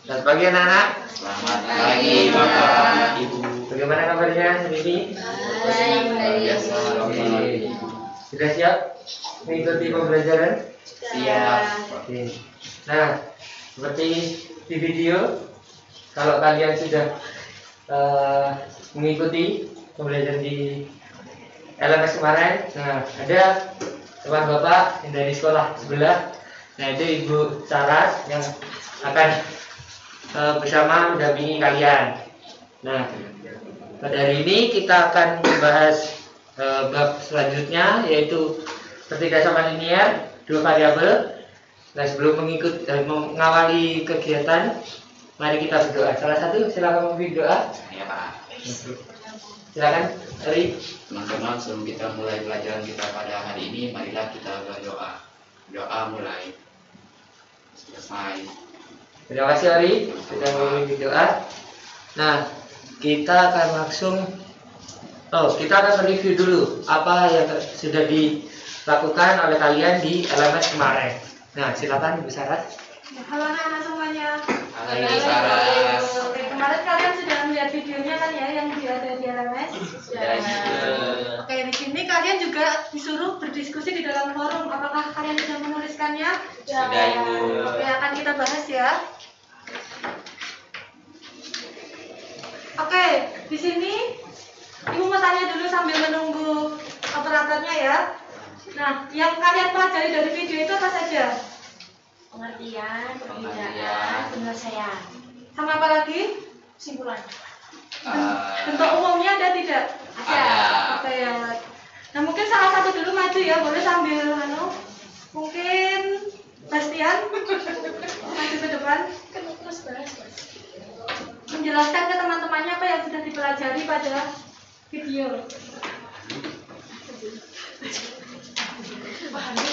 Selamat pagi anak-anak. Selamat pagi Bapak, Ibu. Bagaimana kabarnya hari ini? Biasa. Sudah siap mengikuti pembelajaran? Siap. Oke. Nah, seperti di video, kalau kalian sudah mengikuti pembelajaran di LMS kemarin, nah ada teman bapak yang dari sekolah sebelah, nah itu Ibu Saras yang akan bersama mendampingi kalian. Nah, pada hari ini kita akan membahas bab selanjutnya, yaitu pertigasan linear dua variabel. Nah, sebelum mengawali kegiatan, mari kita berdoa. Salah satu silakan memimpin doa. Ya Pak. Silakan, Ari. Teman-teman, sebelum kita mulai pelajaran kita pada hari ini, marilah kita berdoa. Doa mulai. Selesai. Terima kasih Ari sudah memimpin doa. Nah, kita akan mereview dulu apa yang sudah dilakukan oleh kalian di LMS kemarin. Nah, silakan Ibu Saras. Halo anak-anak semuanya. Halo Ibu Saras. Oke, kemarin kalian sudah melihat videonya kan ya yang ada di LMS? Sudah. Oke, di sini kalian juga disuruh berdiskusi di dalam forum. Apakah kalian sudah menuliskannya? Sudah, Ibu. Oke, akan kita bahas ya. Oke, di sini Ibu mau tanya dulu sambil menunggu operatornya ya. Nah, yang kalian pelajari dari video itu apa saja? Pengertian, perbedaan, penyelesaian. Sama apa lagi? Kesimpulan. Bentuk umumnya ada tidak? Ada. Oke ya. Nah, mungkin salah satu dulu maju ya, boleh sambil mungkin Bastian maju ke depan. Terus bahas. Menjelaskan ke teman-temannya apa yang sudah dipelajari pada video.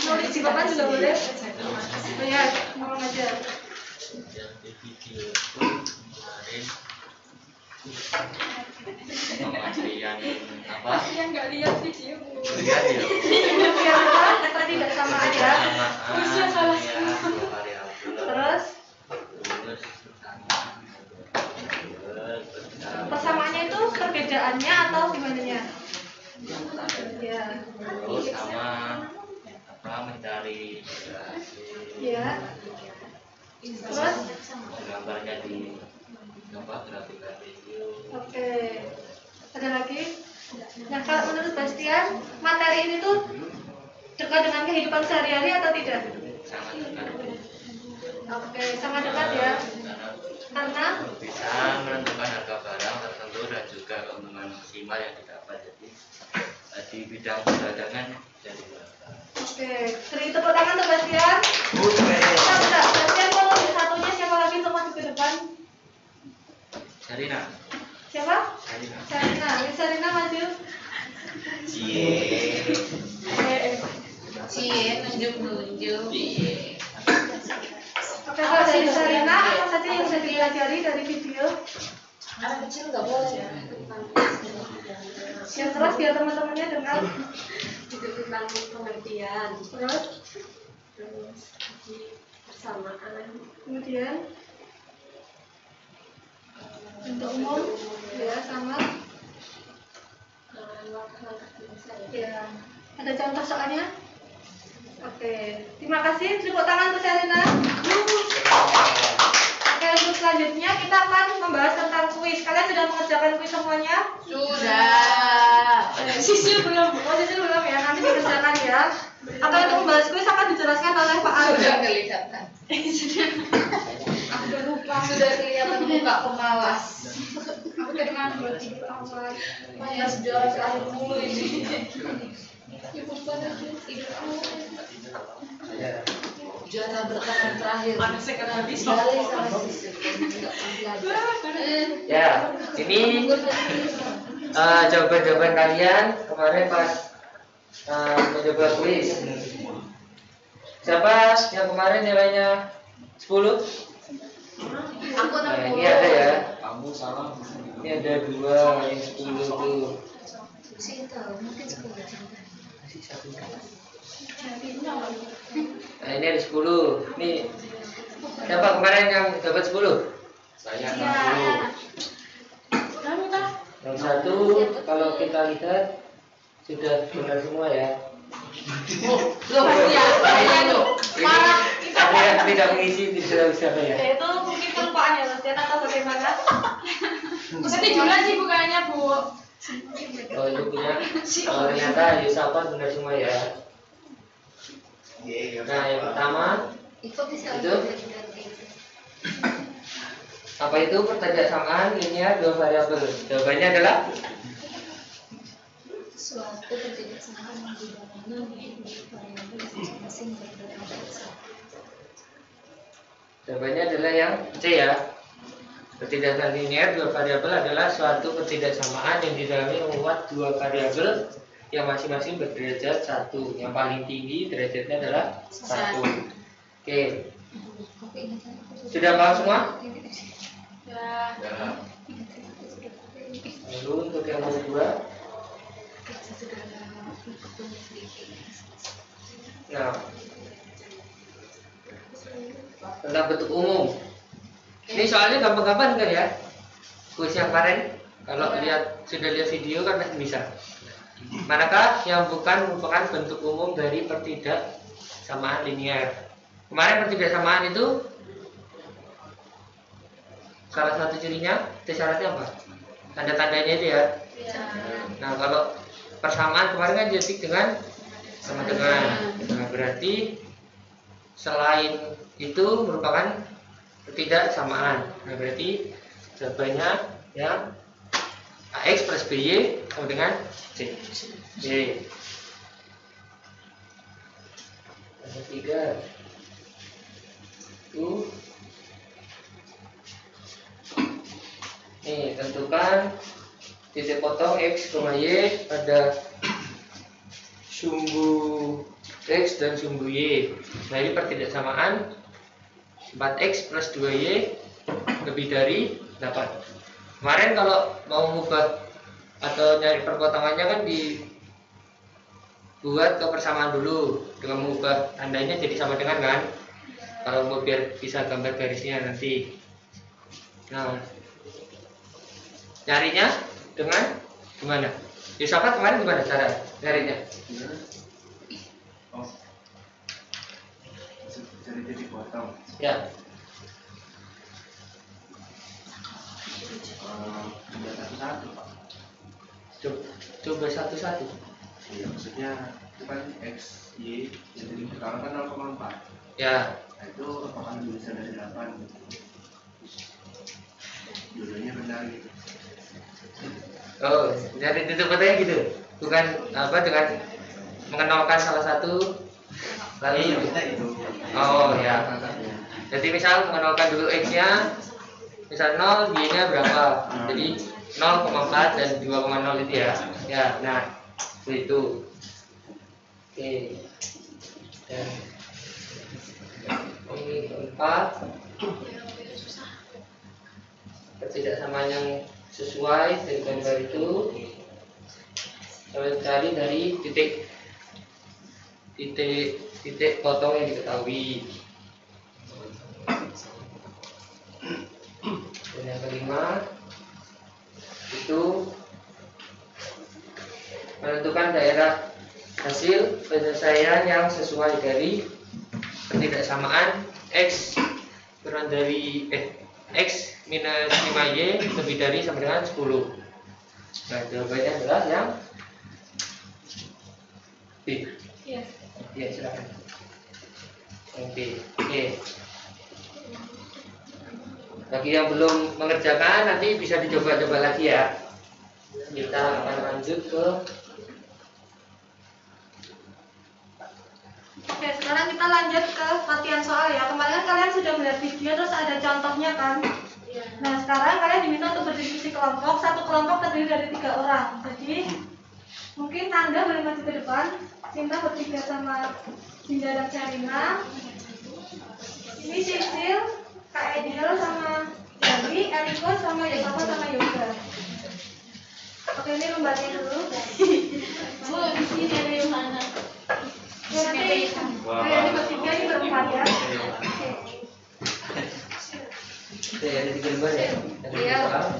Nulis di papan juga boleh. Oh ya, ngomong aja. Pengertian apa? Yang nggak lihat video. Lihat ya. Biar apa? Tidak sama aja. Usia salah. Terus persamaannya itu perbedaannya atau gimana nya? Ya. Terus sama apa mencari Ya. Terus gambarnya di grafik video. oke. Ada lagi? Nah, kalau menurut Bastian, materi ini tuh dekat dengan kehidupan sehari-hari atau tidak? Sangat dekat. Oke, sangat dekat ya. Karena Bisa menentukan harga barang tertentu dan juga keuntungan maksimal yang didapat. Jadi di bidang perdagangan jadi oke, beri tepuk tangan untuk Bastian. Tidak, Bastian mau lebih satunya siapa lagi untuk maju ke depan? Sarina. Siapa? Sarina. Sarina. Sarina maju. Cie, nunjuk. Oke, kalau dari Sarina, apa saja yang sudah dipelajari dari video? Anak kecil nggak boleh. Yang keras biar teman-temannya dengar. Itu tentang pengertian, Terus, persamaan, kemudian untuk umum, ya sama. langkah-langkah penyelesaian. Ya, ada contoh soalnya? Oke, terima kasih. Tepuk tangan untuk Sarina. Oke, untuk selanjutnya kita akan membahas tentang kuis. Kalian sudah mengerjakan kuis semuanya? Sudah. Sisil belum. Oh, Sisil belum ya. Nanti dikerjakan ya. Atau untuk membahas kuis akan dijelaskan oleh Pak Arif. Sudah kelihatan. Aku lupa. Sudah kelihatan muka pemalas. Aku dari mana buat tidur awal. Malas juara terakhir mulu ini. Ibu pada tidur awal. Juara bertahan terakhir. Panasnya kan habis. Balik sama sisi. Ya, ini jawaban-jawaban kalian kemarin pas mencoba kuis. Siapa yang kemarin nilainya 10? Aku Nah, ini ada ya. Kamu salah. Ini ada 2 yang 10 tuh. Cinta, mungkin 10 cinta. Masih 1 Nah, ini ada 10. Nih, siapa kemarin yang dapat 10? Saya Iya. 60. Udah minta. Yang satu kalau kita lihat sudah benar semua ya. Loh, ya. Parah. Ada yang tidak mengisi tidak bisa ya. Ya itu mungkin kelupaan ya Mas, atau bagaimana? Berarti Julan sih bukannya Bu. Oh itu punya. Oh, ternyata Yusafat benar semua ya. Nah yang pertama Itu bisa itu apa itu pertidaksamaan linear dua variabel? Jawabannya adalah suatu ketidaksamaan di mana variabel masing-masing berbeda. jawabannya adalah yang C ya. Ketidaksamaan linear dua variabel adalah suatu ketidaksamaan yang di dalamnya memuat dua variabel yang masing-masing berderajat 1. Yang paling tinggi derajatnya adalah 1. Oke. Sudah paham semua? Ya. Ya. Lalu untuk yang kedua, nah, tentang bentuk umum. Ini soalnya gampang-gampang kan ya? Kuis yang kemarin, kalau sudah lihat video kan pasti bisa. Manakah yang bukan merupakan bentuk umum dari pertidaksamaan linear? Kemarin pertidaksamaan itu salah satu cirinya, syaratnya apa? Tanda-tandanya itu ya. Nah kalau persamaan kemarin kan identik dengan sama dengan. Nah berarti selain itu merupakan ketidaksamaan. Nah berarti jawabannya yang AX plus BY sama dengan C. Y. Yang ketiga itu nih tentukan titik potong X, Y pada sumbu X dan sumbu Y. Nah ini pertidaksamaan 4X plus 2Y lebih dari 8. Kemarin kalau mau mengubah atau nyari perpotongannya kan dibuat ke persamaan dulu dengan mengubah tandanya jadi sama dengan kan. Kalau mau biar bisa gambar garisnya nanti. Nah nyarinya dengan gimana? Yusafat kemarin gimana cara nyarinya? Oh. Cari titik potong. Ya. Coba satu-satu, Pak. Coba satu-satu. Iya, maksudnya itu kan X, Y, jadi sekarang kan 0,4. Ya. Nah itu apakah lebih besar dari 8? Dua-duanya benar gitu. Oh, nyari titik potongnya gitu. Bukan apa dengan mengenalkan salah satu lalu Iya, kita itu. oh ya. Jadi misal mengenalkan dulu X-nya misal 0, Y-nya berapa? Jadi 0,4 dan 2,0 itu ya. Ya, nah itu. Oke. Dan ini keempat. Ketidaksamaan yang sesuai dari gambar itu kalau cari dari titik potong yang diketahui. Dan yang kelima itu menentukan daerah hasil penyelesaian yang sesuai dari ketidaksamaan X kurang dari X minus 5Y lebih dari sama dengan 10. Nah jawabannya adalah yang B. Iya. Ya silakan. Yang B. Oke. Bagi yang belum mengerjakan nanti bisa dicoba-coba lagi ya. Kita akan lanjut ke. Oke, sekarang kita lanjut ke latihan soal ya. Kemarin kan kalian sudah melihat video terus ada contohnya kan? Nah, sekarang kalian diminta untuk berdiskusi kelompok. Satu kelompok terdiri dari 3 orang. Jadi, mungkin Anda boleh maju ke depan. Cinta bertiga sama Dinda dan Sherina. Ini Sisil, Kak Edil sama Dewi, Eriko sama Yosapa sama Yoga. Oke, ini lembarnya dulu. Bu, di sini ada yang mana? Ya, nanti ini bertiga, ini berempat ya. Oke. Ada 3 lembar ya. Ada Iya. soal.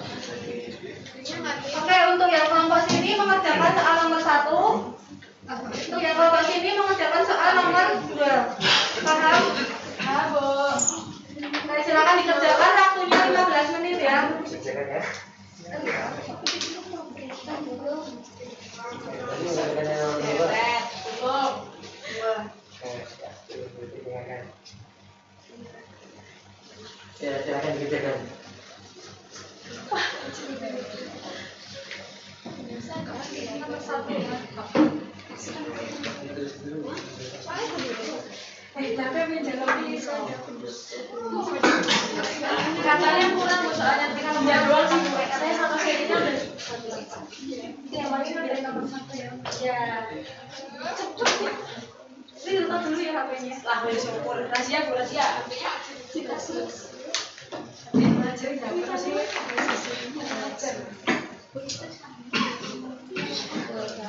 Oke, untuk yang kelompok sini mengerjakan soal nomor 1. Untuk yang kelompok sini mengerjakan soal nomor 2. Paham? Nah, silakan dikerjakan, waktunya 15 menit ya. Kerjakan ya. Tadi mengerjakan yang nomor 2. Ya, silakan dikerjakan. Nomor 1 ya. Katanya kurang soalnya dengan jadwal sih. Saya sama Sherina udah yang paling dari nomor 1 ya. Ya. Ini tutup dulu ya HP-nya. Lah, boleh syukur. Rahasia. Dikasih.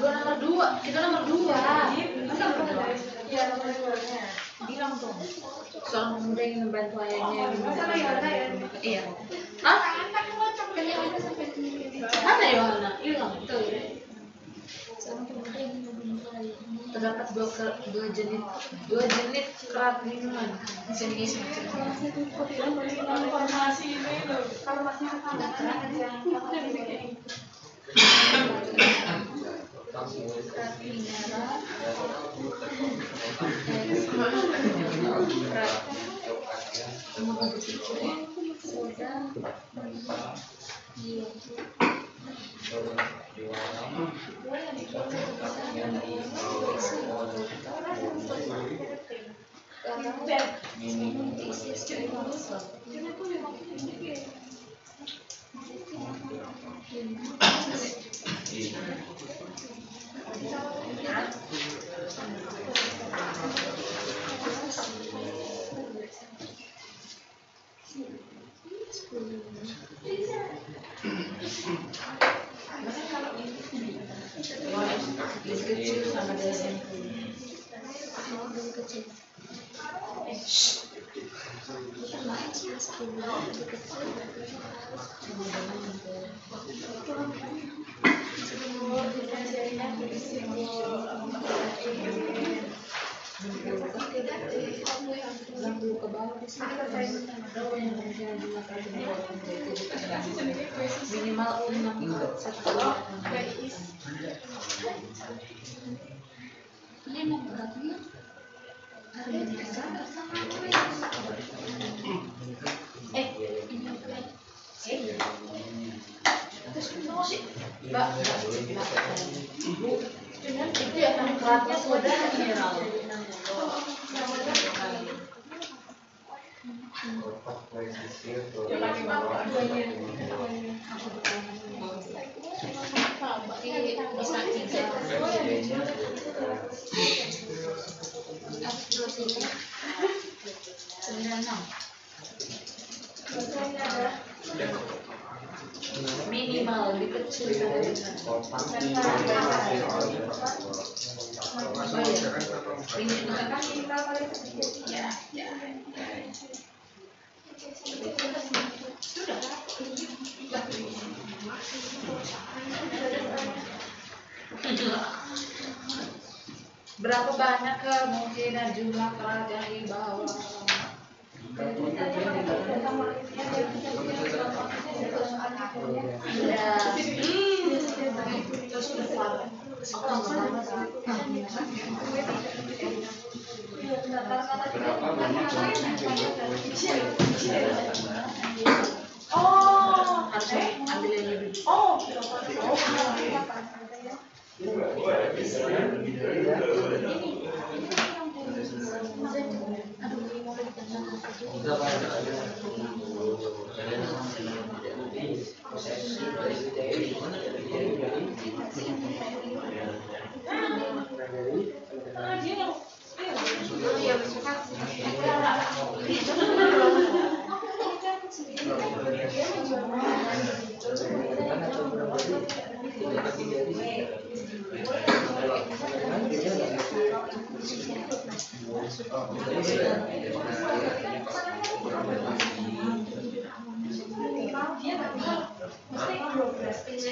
Nomor 2. Kita nomor 2. Iya, nomor 2-nya. Bilang dong. Soal muda yang membantu ayahnya. Sama Yohana ya? Iya. Hah? Mana Yohana? Hilang. Tuh ya. Terdapat dua jenis kerat minuman. Bisa diisi. Informasi ini loh. Kalau masih minimal 6 ini mau beratnya Mbak, itu ya yang keratnya soda mineral. Minimal lebih kecil berapa banyak kemungkinan jumlah kerat yang dibawa?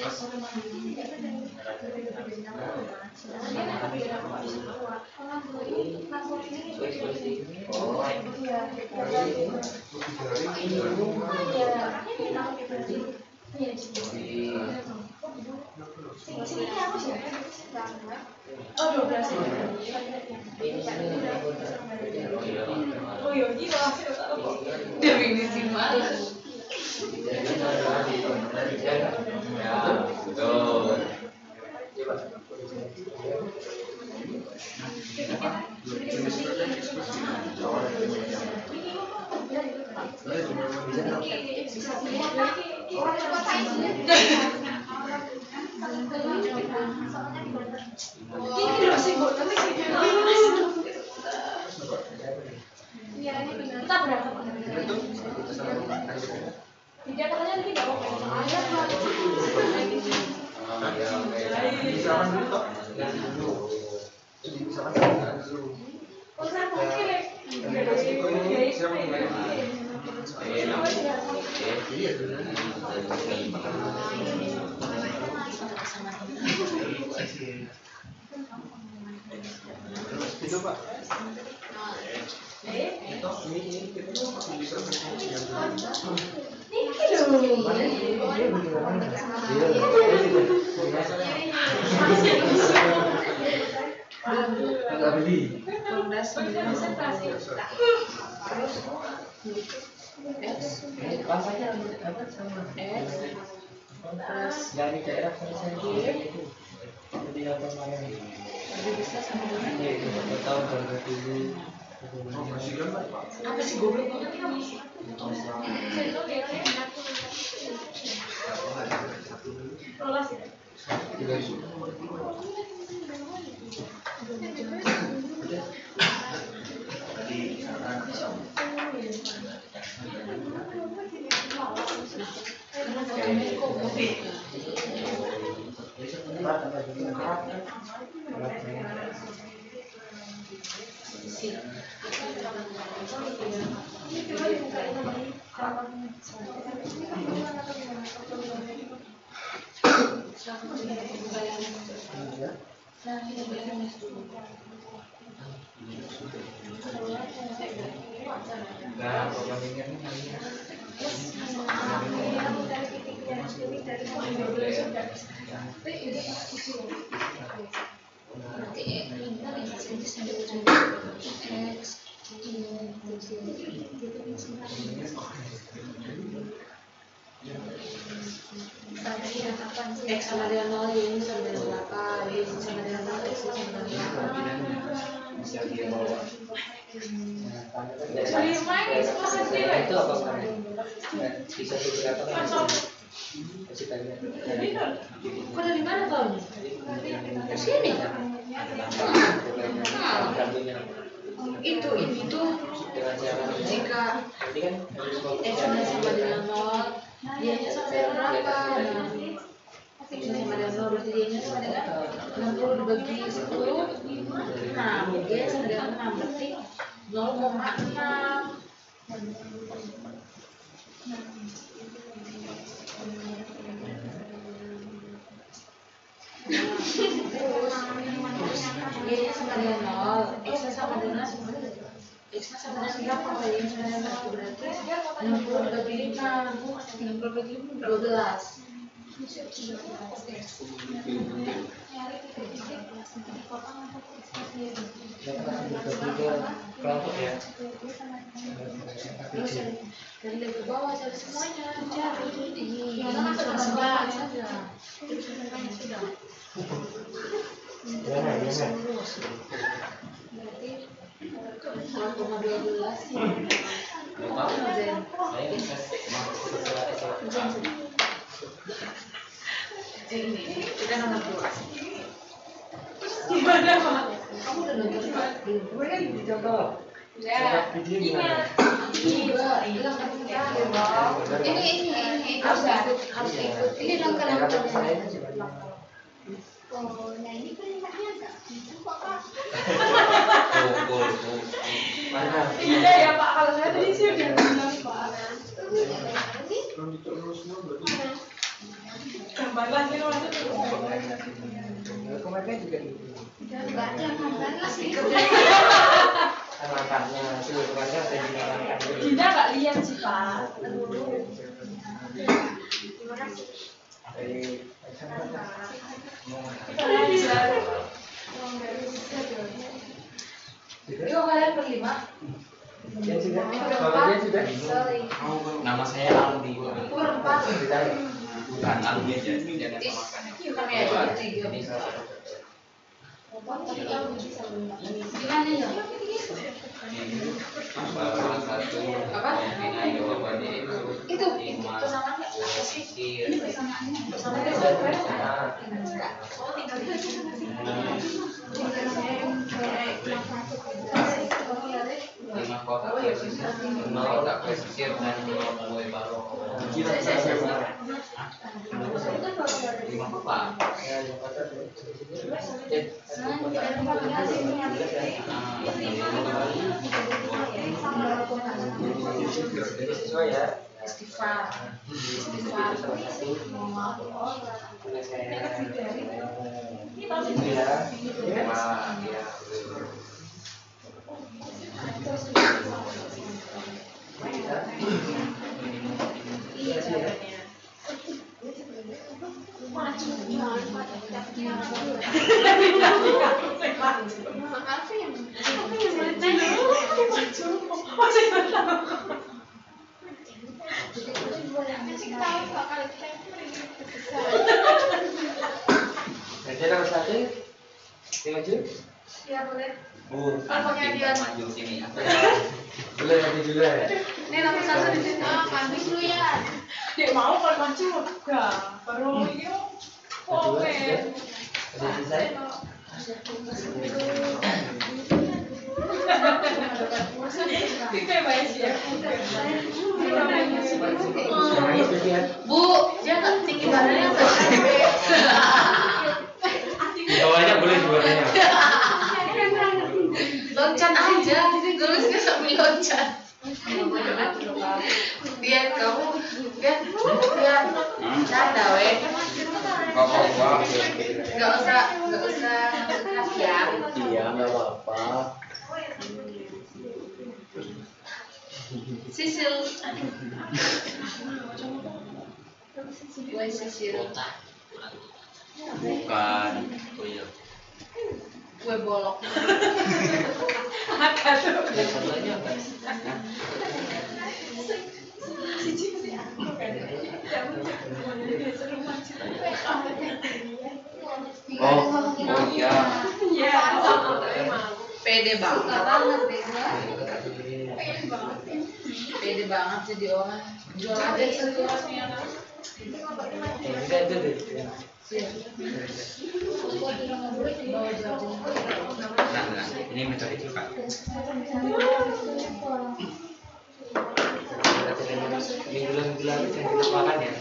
Oh, 12. Oh, iya, gila. Definisi mana? Kita berangkat. Tidak katanya nanti nggak apa-apa. Itu Pak. Enggak beli. Pasanya apa sama kontras dari daerah saya itu jadi apa kemarin Lebih besar sama dengan itu tahun 2000 apa sih goblok banget kamu? X sama dengan 0, Y sama dengan 8, Y sama dengan 0, X sama dengan 8. Bisa dia bawa. Itu apa kemarin? Bisa beberapa kan? Kasih tanya. Kok dari mana tahu? Ke sini. Itu jika X sama dengan 0, Y-nya sama dengan berapa? Nah, X-nya sama dengan 0, berarti Y-nya sama dengan 60 dibagi 10. Nah, Y sama dengan 6, berarti 0,6. Y-nya sama dengan 0, X-nya sama dengan berapa? Y-nya sama dengan 1, berarti 60 dibagi 5, 60 dibagi 12. Kelompok ya. Terus dari ke bawah cari semuanya, cari ini saja. Berarti 0,12. Ini kita nomor 2. Gimana, Pak? Kamu udah nonton Pak? Belum. Gue kan dicontoh. Ya, Video ingat. Hilang kan ini harus ikut. Ini dong kalau Oh, nah ini perintahnya enggak bisa kok, Kak. Mana? Iya ya, Pak. Kalau saya tadi sih udah bilang, Pak. Gambar lah gitu maksudnya. Kemarin kan juga gitu. Enggak ada gambar lah sih. Kan langkahnya itu kemarin kan ada di langkah itu. Dinda nggak lihat sih Pak. Terima kasih. Dari Yuk kalian berlima. dia sudah, kalau dia sudah. Sorry. Nama saya Aldi. Berempat. Bukan Aldi aja, jangan Ih, samakan. kami ada bertiga. Tapi kamu bisa berlima. Gimana ya? Salah satu Apa? pimpinan jawabannya itu Itu persamaannya apa sih? Ini persamaannya. Persamaannya enggak. Oh, tinggal di lima kotak pesisir, lima kotak pesisir dan lima kue balok. Lima kotak. Jadi sesuai ya. Istighfar. Jadi nomor satu, maju. Ya boleh. Maju sini ya. Boleh maju dulu ya. Ini nomor satu di sini. Kami dulu ya. Dia mau kalau maju enggak. Baru ini oke. Sudah selesai. Itu ya baik ya. Bu, dia nggak tinggi badannya nggak? Bawahnya boleh jualnya. Loncat aja, tulisnya sambil loncat. Biar kamu, biar canda weh. Nggak usah keras ya. Iya, nggak apa-apa. Sisil. Gue sisil. Bukan. Oh iya. Gue bolok. Agak tuh. Yang satunya apa? Oh iya. Iya. Pede banget. Pede banget jadi orang. Jual aja sesuatunya. Kita itu deh. Nah, ini metode juga. Minggu lalu yang kita makan ya.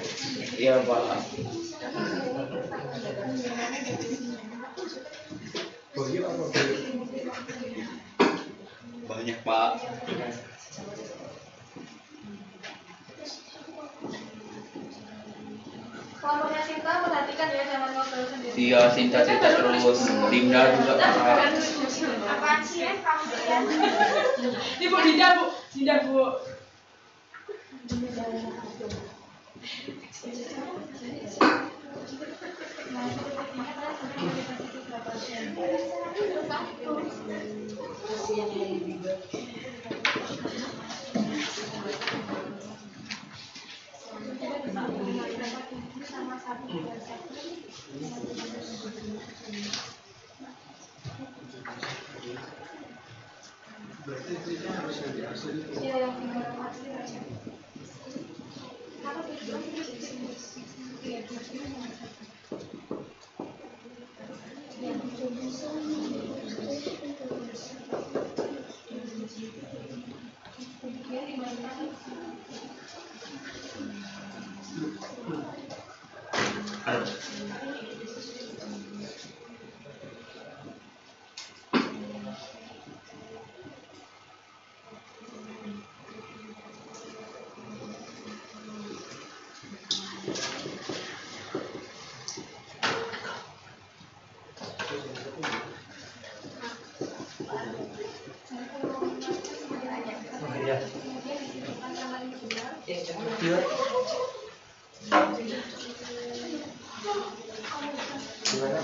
Iya Pak. Boyo apa Banyak Pak. Kelompoknya Sinta perhatikan ya jangan ngobrol sendiri. Iya, cinta-cinta terus. Dinda juga Pak. Apaan sih kamu ya? Ini Bu Dinda Bu. Dinda Bu. Iya yang tinggal asli aja. Dua. Gimana?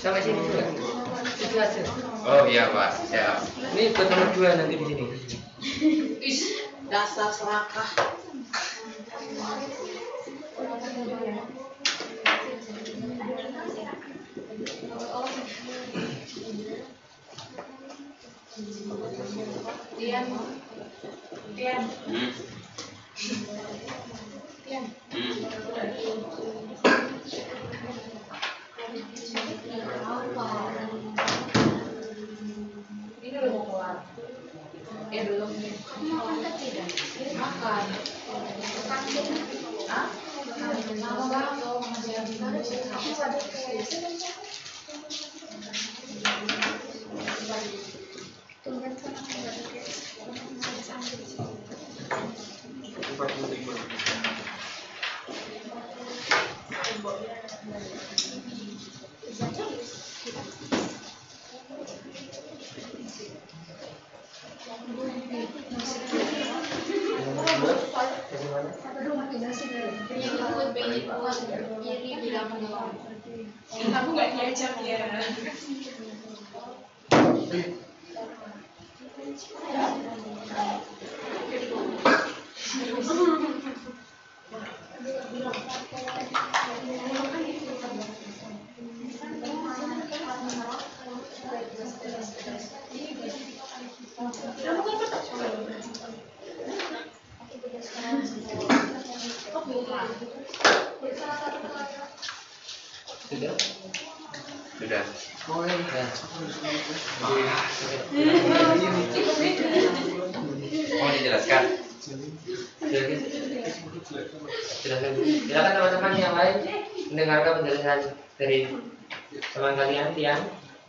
Sampai sini juga. Itu hasil. Oh iya Pak, siap. Ini buat nomor 2 nanti di sini. Dasar serakah. Tian. Tian. Tian. Ini udah mau keluar. Belum. Makan tidak? Makan. Ah? Aku nggak diajak ya. Sudah? Sudah. Oh ya. Mau dijelaskan? Silakan teman-teman yang lain mendengarkan penjelasan dari teman kalian Tian.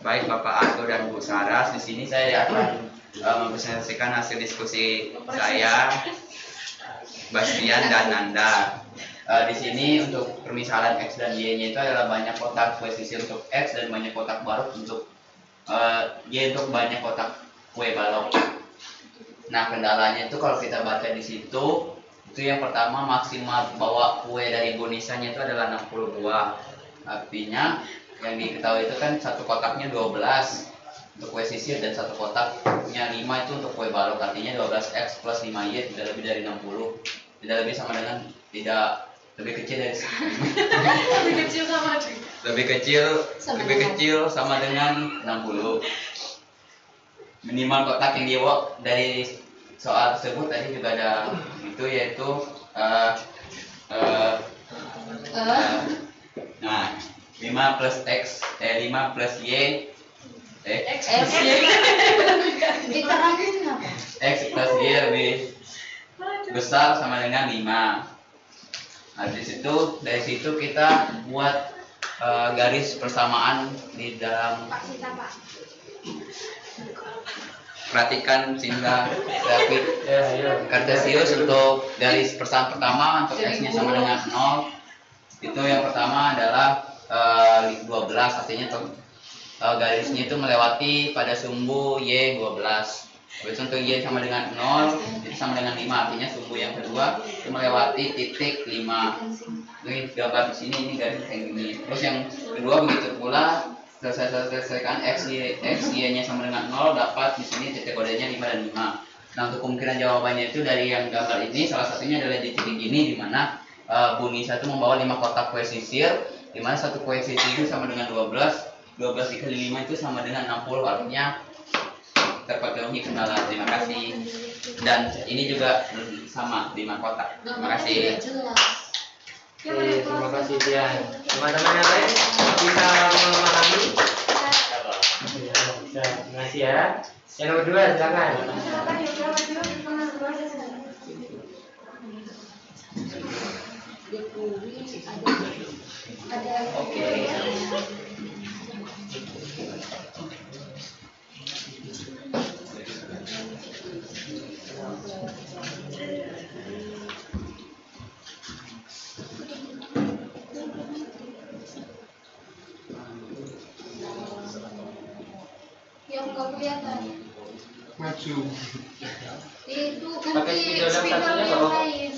Baik Bapak Argo dan Bu Saras, di sini saya akan mempresentasikan hasil diskusi saya, Bastian dan Nanda. Di sini untuk permisalan X dan Y-nya itu adalah banyak kotak kuesisi untuk X dan banyak kotak balok untuk Y untuk banyak kotak kue balok. Nah kendalanya itu kalau kita baca di situ, itu yang pertama maksimal bawa kue dari bonisanya itu adalah 60 buah. Artinya yang diketahui itu kan satu kotaknya 12 untuk kue sisir dan satu kotaknya 5 itu untuk kue balok. Artinya 12X plus 5Y tidak lebih dari 60. Tidak lebih sama dengan lebih kecil dari Lebih kecil sama lebih kecil sama dengan 60. Minimal kotak yang dibawa dari soal tersebut tadi juga ada itu yaitu nah 5 plus X 5 plus Y X plus Y lebih besar sama dengan 5. Dari situ kita buat garis persamaan di dalam. Perhatikan sehingga grafik kartesius untuk garis persamaan pertama untuk X-nya sama dengan 0. Itu yang pertama adalah 12, artinya garisnya itu melewati pada sumbu Y 12. Habis untuk Y sama dengan 0, itu sama dengan 5, artinya sumbu yang kedua itu melewati titik 5. Ini gambar di sini ini garis kayak gini. Terus yang kedua begitu pula selesaikan x y-nya sama dengan 0, dapat di sini titik kodenya 5 dan 5. Nah, untuk kemungkinan jawabannya itu dari yang gambar ini salah satunya adalah di titik ini, di mana Bu Nisa itu membawa 5 kotak kue sisir, di mana satu kue sisir itu sama dengan 12 dikali 5 itu sama dengan 60, artinya terpenuhi kendala. Terima kasih. Dan ini juga sama 5 kotak. Terima kasih. Oke, terima kasih Dian. Teman-teman yang lain bisa memahami? Ya, bisa. Terima kasih ya. Yang nomor 2, silakan. Silakan Yoga maju nomor 2 saja. Ada Oke. yang nggak kelihatan. Maju. Itu Pakai nanti spidol yang spidol satunya yang bawa. lain.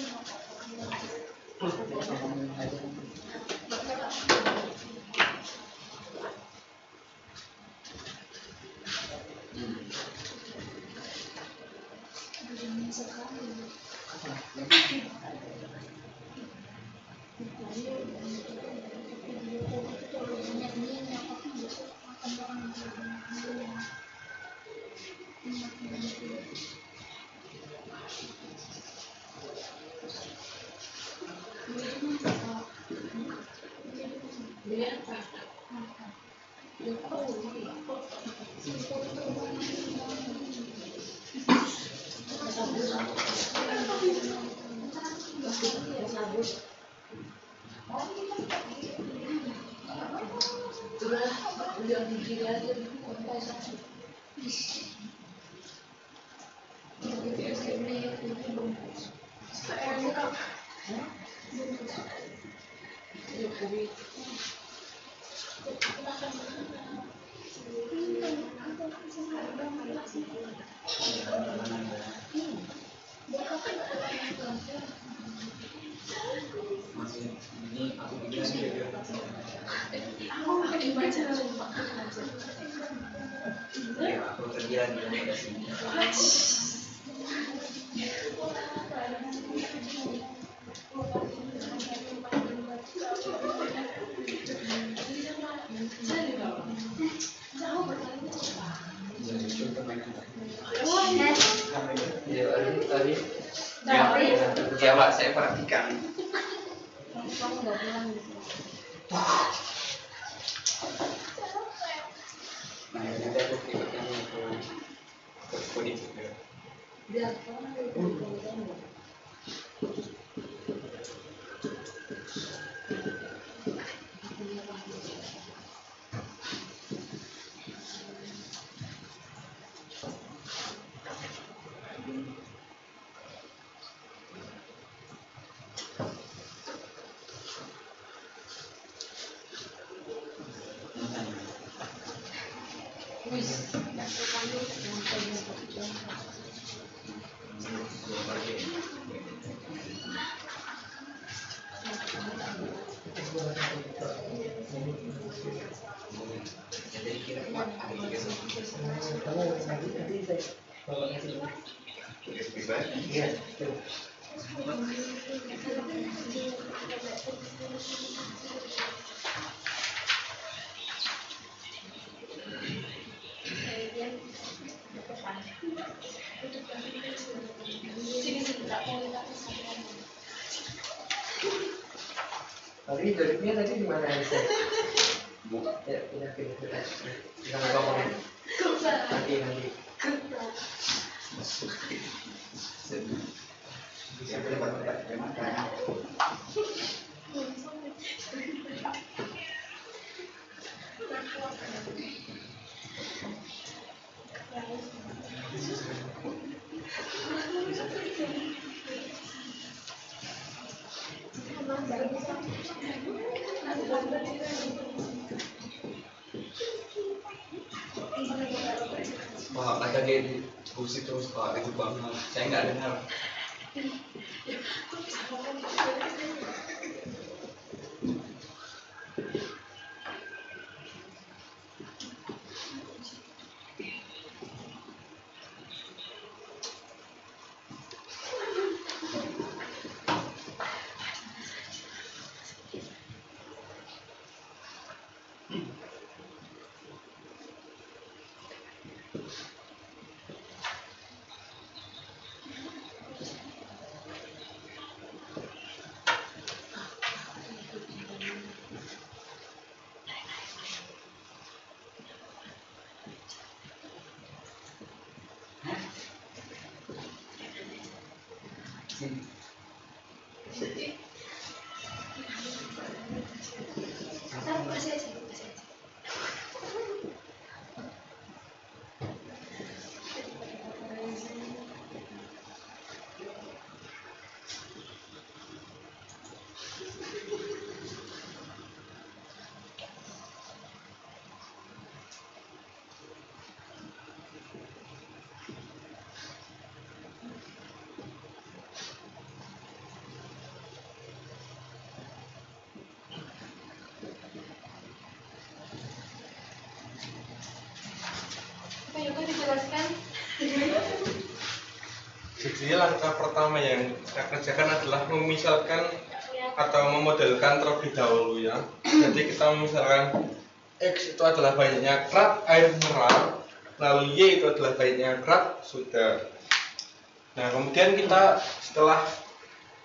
Ya, Pak, saya perhatikan. Nah, ini ada aku ikutkan ke kode juga. Tadi jadinya tadi di mana Aisyah? Ya, pindah. Kita ngomongin. Nanti. Wah, kata dia di musik terus Pak, itu banget. Saya nggak dengar. Pak Yoko dijelaskan. Jadi langkah pertama yang kita kerjakan adalah memisalkan atau memodelkan terlebih dahulu ya. Jadi kita memisalkan X itu adalah banyaknya krat air mineral, lalu Y itu adalah banyaknya krat soda. Nah kemudian kita setelah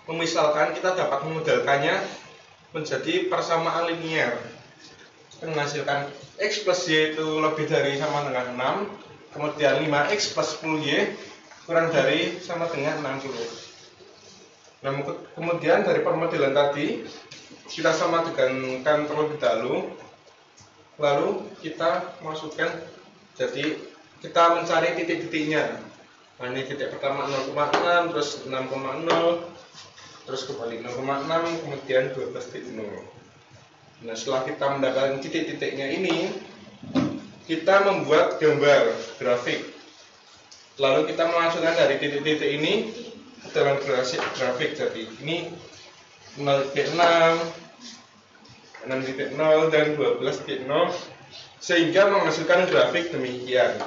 memisalkan kita dapat memodelkannya menjadi persamaan linear. Menghasilkan X plus Y itu lebih dari sama dengan 6, kemudian 5X plus 10Y kurang dari sama dengan 60. Nah kemudian dari permodelan tadi kita sama tegankan terlebih dahulu, lalu kita masukkan, jadi kita mencari titik-titiknya. Nah ini titik pertama 0,6, terus 6,0, terus kembali 0,6, kemudian 12,0. Nah setelah kita mendapatkan titik-titiknya ini, kita membuat gambar grafik. Lalu kita memasukkan dari titik-titik ini dalam grafik. Jadi ini 0,6, 6,0 dan 12,0 sehingga menghasilkan grafik demikian.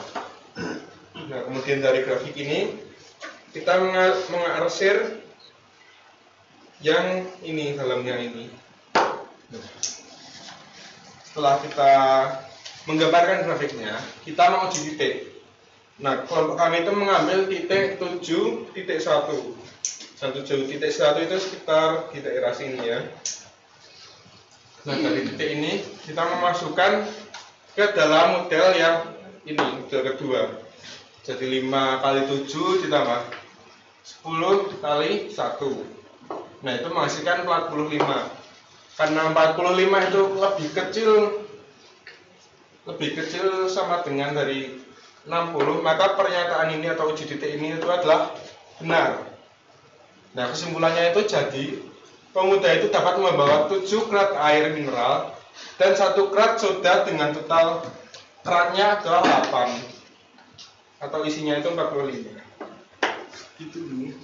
Nah kemudian dari grafik ini kita mengarsir yang ini, dalamnya ini. Setelah kita menggambarkan grafiknya, kita menguji titik. Nah, kelompok kami itu mengambil titik 7.1. Dan 7.1 itu sekitar di daerah sini ya. Nah, dari titik ini kita memasukkan ke dalam model yang ini, model kedua. Jadi 5 kali 7 ditambah 10 kali 1. Nah, itu menghasilkan 45. Karena 45 itu lebih kecil sama dengan dari 60, maka pernyataan ini atau uji titik ini itu adalah benar. Nah kesimpulannya itu jadi pemuda itu dapat membawa 7 krat air mineral dan 1 krat soda dengan total kratnya adalah 8 atau isinya itu 45. Gitu ini.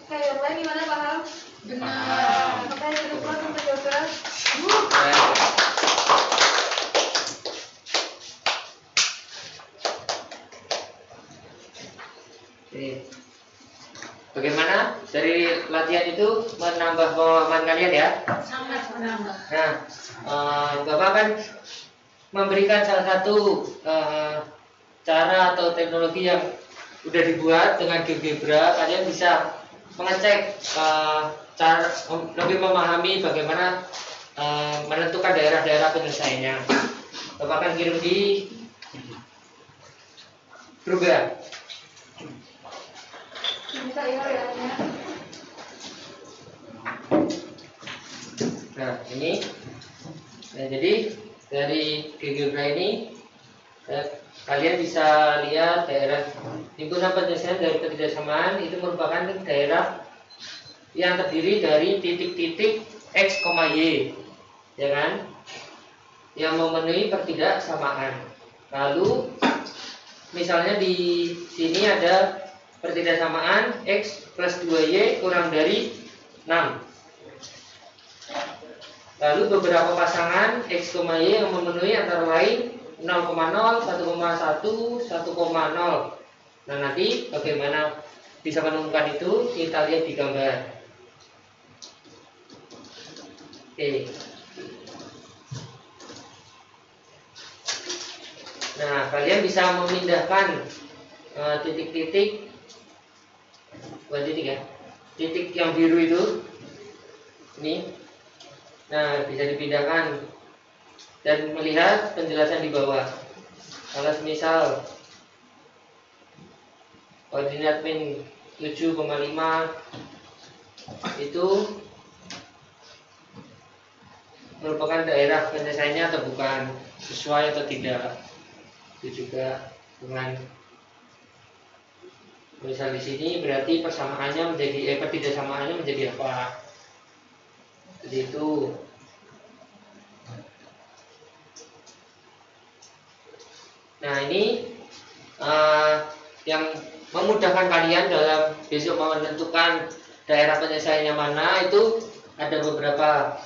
Oke, yang lain gimana paham? Benar. Oke, yang kedua untuk yoga. Oke. Bagaimana dari latihan itu menambah pemahaman kalian ya? Sangat menambah. Nah, Bapak akan memberikan salah satu cara atau teknologi yang udah dibuat dengan GeoGebra. Kalian bisa mengecek cara lebih memahami bagaimana menentukan daerah-daerah penyelesaiannya. Bapak akan kirim di grup ya. Bisa ya. Nah ini, nah jadi dari GeoGebra ini kalian bisa lihat daerah himpunan penyelesaian dari ketidaksamaan itu merupakan daerah yang terdiri dari titik-titik X, Y, ya kan, yang memenuhi pertidaksamaan. Lalu misalnya di sini ada pertidaksamaan X plus 2Y kurang dari 6. Lalu beberapa pasangan X, Y yang memenuhi antara lain 0,0, 1,1, 1,0. Nah nanti bagaimana bisa menemukan itu kita lihat di gambar. Oke. Nah kalian bisa memindahkan titik-titik, bukan titik ya, titik yang biru itu ini. Nah bisa dipindahkan dan melihat penjelasan di bawah. Kalau misal koordinat min 7,5 itu merupakan daerah penyelesaiannya atau bukan, sesuai atau tidak. Itu juga dengan misal di sini berarti persamaannya menjadi ketidaksamaannya menjadi apa? Jadi itu. Nah ini yang memudahkan kalian dalam besok menentukan daerah penyelesaiannya mana, itu ada beberapa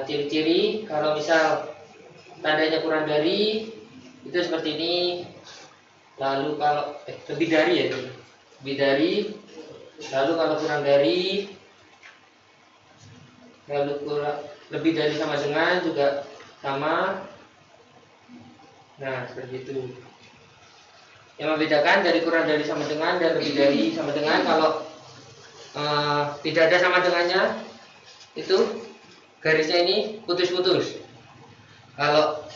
ciri-ciri. Kalau misal tandanya kurang dari itu seperti ini. Lalu kalau lebih dari ya, lebih dari. Lalu kalau kurang dari, lalu kurang lebih dari sama dengan juga sama. Nah seperti itu. Yang membedakan dari kurang dari sama dengan dan lebih dari sama dengan, kalau tidak ada sama dengannya itu garisnya ini putus-putus. Kalau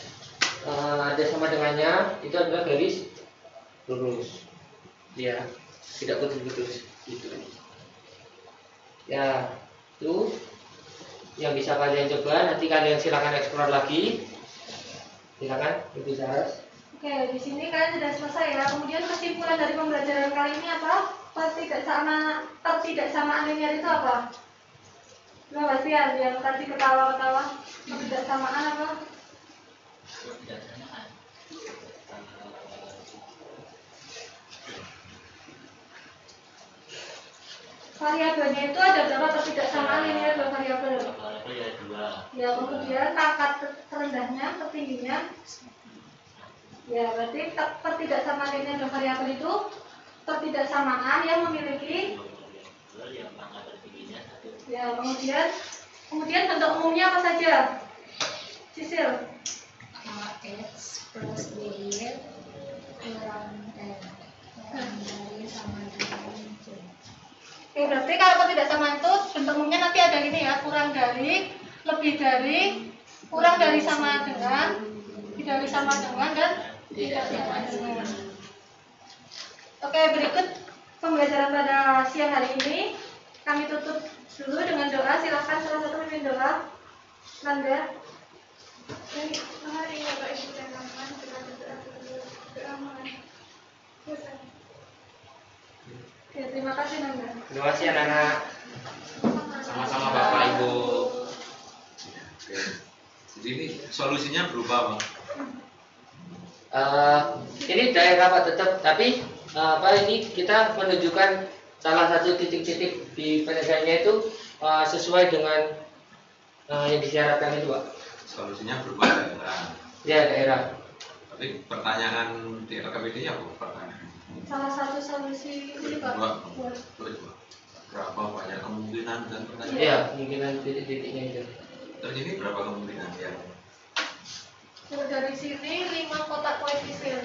ada sama dengannya itu adalah garis lurus, ya, tidak putus-putus gitu. Ya itu yang bisa kalian coba. Nanti kalian silakan eksplor lagi, silakan Ibu Saras. Oke, di sini kalian sudah selesai ya. Kemudian kesimpulan dari pembelajaran kali ini apa? Ketidaksamaan linear itu apa? Nah, Bastian, yang tadi ketawa-ketawa, ketidaksamaan apa? Variabelnya itu ada berapa ketidaksamaan linear dua variabel? Ya, kemudian pangkat terendahnya, tertingginya. Ya, berarti ketidaksamaan linear dua variabel itu ketidaksamaan yang memiliki. Ya, kemudian bentuk umumnya apa saja? Sisil. X plus Y kurang dari sama dengan C. Oke, berarti kalau ketidaksamaan itu bentuk umumnya nanti ada gini ya, kurang dari, lebih dari, kurang dari sama dengan, lebih dari sama dengan, dan tidak sama dengan. Oke, berikut pembelajaran pada siang hari ini. Kami tutup dulu dengan doa. Silakan salah satu memimpin doa. Nanda. Hari Bapak Ibu dan teman-teman, kita berdoa. Oke, terima kasih Nanda. Terima kasih anak-anak. Sama-sama Bapak Ibu. Oke. Jadi ini solusinya berupa apa? Ini daerah Pak tetap, tapi ini kita menunjukkan salah satu titik-titik di penyelesaiannya itu sesuai dengan yang disyaratkan itu, Pak. Solusinya berupa daerah. Ya, daerah. Tapi pertanyaan di LKPD-nya apa pertanyaan? Salah satu solusi ini Pak. Buat Berapa banyak kemungkinan dan pertanyaan? Iya, kemungkinan titik-titiknya itu. Terus ini berapa kemungkinan ya? dari sini 5 kotak koefisien.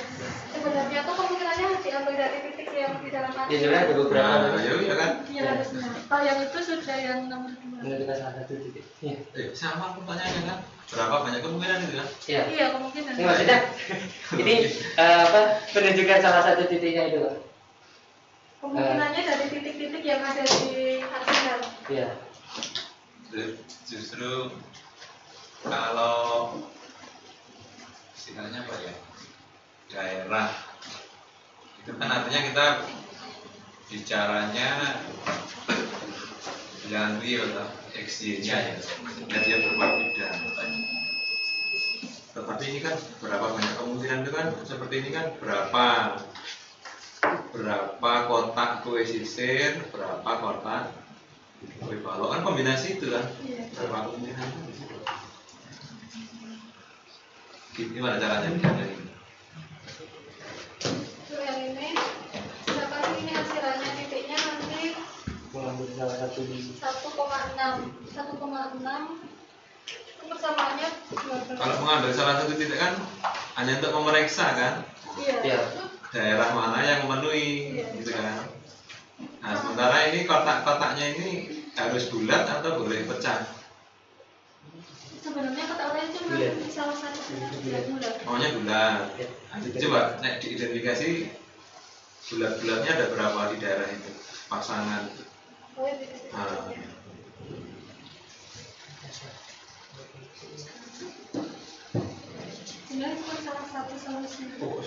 Sebenarnya tuh kemungkinannya diambil dari titik yang di dalam Ya, sebenarnya ada beberapa. Nah, ya kan? Iya, harusnya. Kalau yang itu sudah yang nomor 2. Menentukan salah satu titik. Iya. Sama pertanyaannya kan? Berapa banyak kemungkinan itu kan? Iya. Iya, kemungkinan. Ini maksudnya ini penunjukan salah satu titiknya itu, Pak. Kemungkinannya dari titik-titik yang ada di arsenal. Iya. Justru kalau istilahnya apa ya, daerah itu kan artinya kita bicaranya yang real lah, XY-nya ya, sehingga dia berbeda. Tetapi ini kan berapa banyak kemungkinan itu kan seperti ini kan berapa kotak koefisien, berapa kotak balok kan kombinasi itu kan, berapa kemungkinan itu di situ. Gimana caranya bicara ini? Untuk yang ini, siapa sih ini hasilnya titiknya nanti Mengambil salah satu di 1,6 persamaannya 12. Kalau mengambil salah satu titik kan hanya untuk memeriksa kan Iya. daerah mana yang memenuhi, gitu kan. Nah sementara ini kotak-kotaknya ini harus bulat atau boleh pecah? Sebenarnya kotak-kotaknya cuma di salah satu bulat. Maunya bulat. Nah, coba diidentifikasi bulat-bulatnya ada berapa di daerah itu pasangan. Nah, Sebenarnya cuma salah satu solusi. oh,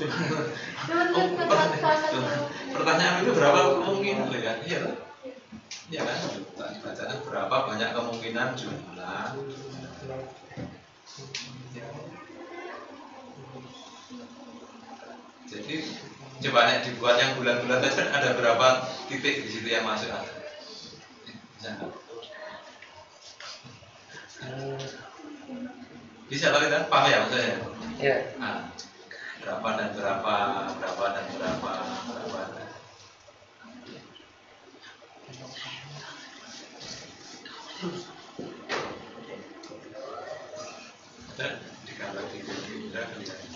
Salah satu. pertanyaan itu berapa kemungkinan ya? Iya kan? Iya kan? Bacaan berapa banyak kemungkinan jumlah. Jadi coba nih dibuat yang bulan-bulan tadi kan ada berapa titik di situ yang masuk ada. Bisa nggak? Bisa tapi kan paham ya maksudnya? Ya. Nah, berapa dan berapa, berapa dan berapa, berapa dan dan digambar di Indra kelihatan.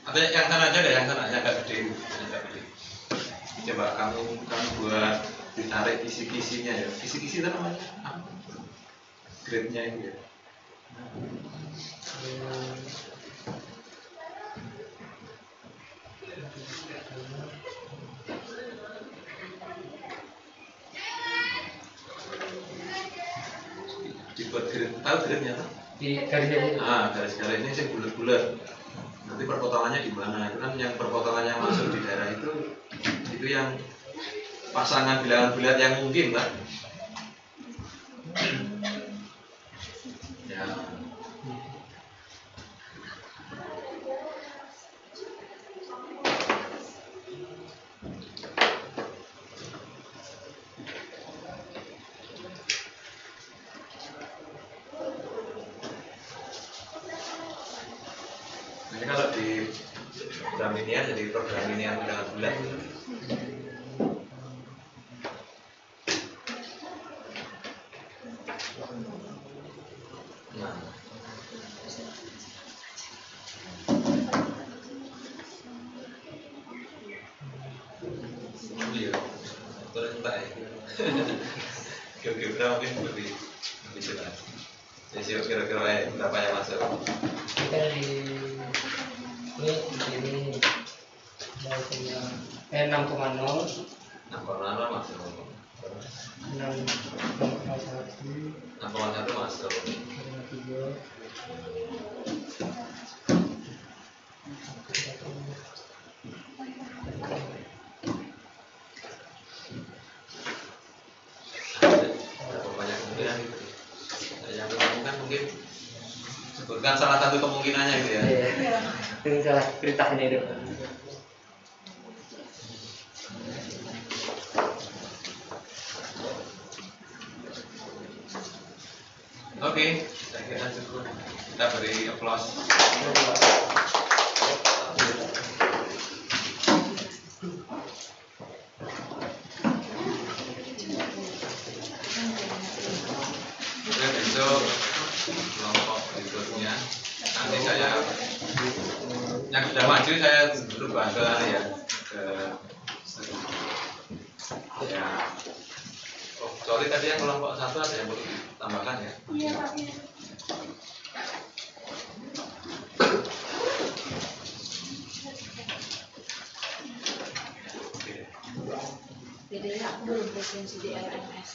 Atau yang sana aja deh, yang sana yang agak gede, yang agak gede. Coba kamu buat ditarik kisi-kisinya ya, kisi-kisi itu namanya apa? Grade-nya itu ya. Dibuat grade, tahu grade-nya kan? Di garis-garis. Garis-garis ini sih bulat-bulat. Nanti perpotongannya di mana? Itu kan yang perpotongannya masuk di daerah itu yang pasangan bilangan bulat yang mungkin kan? Ya. Ini kalau di program linier jadi program linier bilangan bulat. Nah. Iya, terus entah ya. Kira-kira mungkin lebih jelas. Jadi kira-kira berapa yang masuk? Kita di sini mau punya 6,0 masuk. 6,1 masuk. 3. Berapa banyak kemungkinan gitu? Yang kemungkinan mungkin sebutkan salah satu kemungkinannya gitu ya. Iya. Ini salah ceritanya itu. Oke, saya kira cukup. Kita beri applause. Oke, besok kelompok berikutnya nanti saya yang sudah maju saya dulu bantu ya ke ya. Oh, sorry tadi yang kelompok 1 ada yang perlu ditambahkan ya? Iya, Pak. Iya. Bedanya aku belum presensi di LMS.